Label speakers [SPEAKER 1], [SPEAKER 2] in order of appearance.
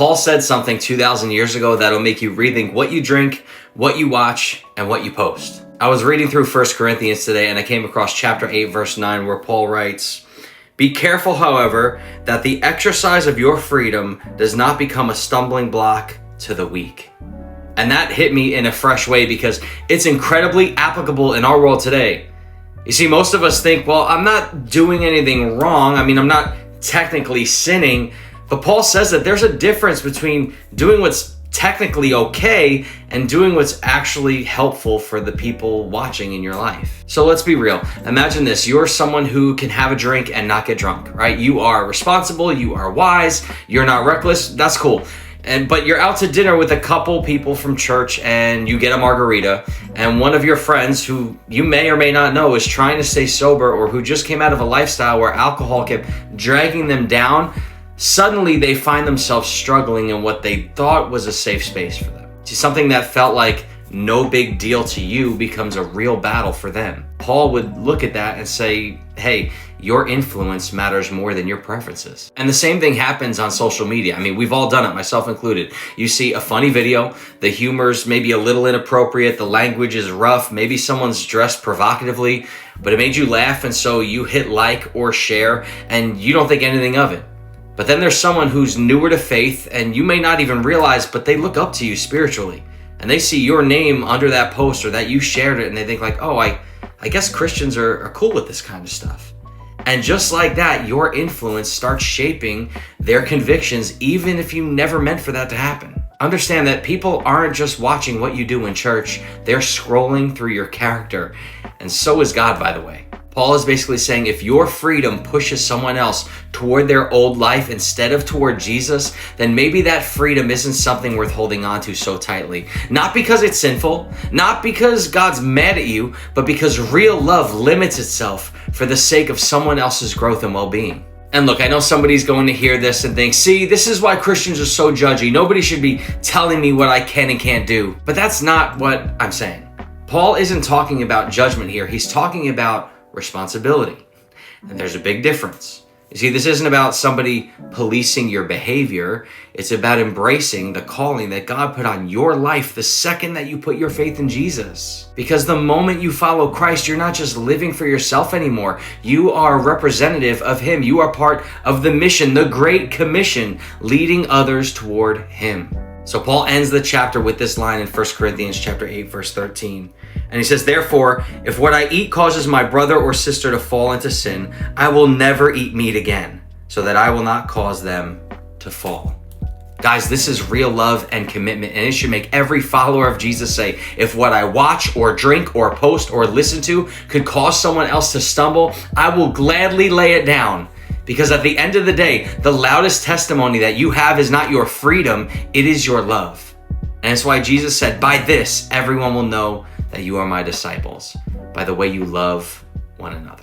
[SPEAKER 1] Paul said something 2,000 years ago that'll make you rethink what you drink, what you watch, and what you post. I was reading through 1 Corinthians today and I came across chapter 8, verse 9, where Paul writes, "Be careful, however, that the exercise of your freedom does not become a stumbling block to the weak." And that hit me in a fresh way because it's incredibly applicable in our world today. You see, most of us think, well, I'm not doing anything wrong. I mean, I'm not technically sinning. But Paul says that there's a difference between doing what's technically okay and doing what's actually helpful for the people watching in your life. So let's be real. Imagine this. You're someone who can have a drink and not get drunk, right? You are responsible. You are wise. You're not reckless. That's cool. But you're out to dinner with a couple people from church and you get a margarita, and one of your friends who you may or may not know is trying to stay sober or who just came out of a lifestyle where alcohol kept dragging them down, suddenly they find themselves struggling in what they thought was a safe space for them. See, something that felt like no big deal to you becomes a real battle for them. Paul would look at that and say, hey, your influence matters more than your preferences. And the same thing happens on social media. I mean, we've all done it, myself included. You see a funny video, the humor's maybe a little inappropriate, the language is rough, maybe someone's dressed provocatively, but it made you laugh, and so you hit like or share, and you don't think anything of it. But then there's someone who's newer to faith, and you may not even realize, but they look up to you spiritually. And they see your name under that post or that you shared it, and they think like, oh, I guess Christians are cool with this kind of stuff. And just like that, your influence starts shaping their convictions, even if you never meant for that to happen. Understand that people aren't just watching what you do in church, they're scrolling through your character. And so is God, by the way. Paul is basically saying if your freedom pushes someone else toward their old life instead of toward Jesus, then maybe that freedom isn't something worth holding on to so tightly. Not because it's sinful, not because God's mad at you, but because real love limits itself for the sake of someone else's growth and well-being. And look, I know somebody's going to hear this and think, see, this is why Christians are so judgy. Nobody should be telling me what I can and can't do. But that's not what I'm saying. Paul isn't talking about judgment here. He's talking about responsibility. And there's a big difference. You see, this isn't about somebody policing your behavior. It's about embracing the calling that God put on your life the second that you put your faith in Jesus. Because the moment you follow Christ, you're not just living for yourself anymore. You are a representative of Him. You are part of the mission, the Great Commission, leading others toward Him. So Paul ends the chapter with this line in 1 Corinthians chapter 8, verse 13. And he says, therefore, if what I eat causes my brother or sister to fall into sin, I will never eat meat again, so that I will not cause them to fall. Guys, this is real love and commitment, and it should make every follower of Jesus say, if what I watch or drink or post or listen to could cause someone else to stumble, I will gladly lay it down. Because at the end of the day, the loudest testimony that you have is not your freedom, it is your love. And it's why Jesus said, by this, everyone will know that you are my disciples, by the way you love one another.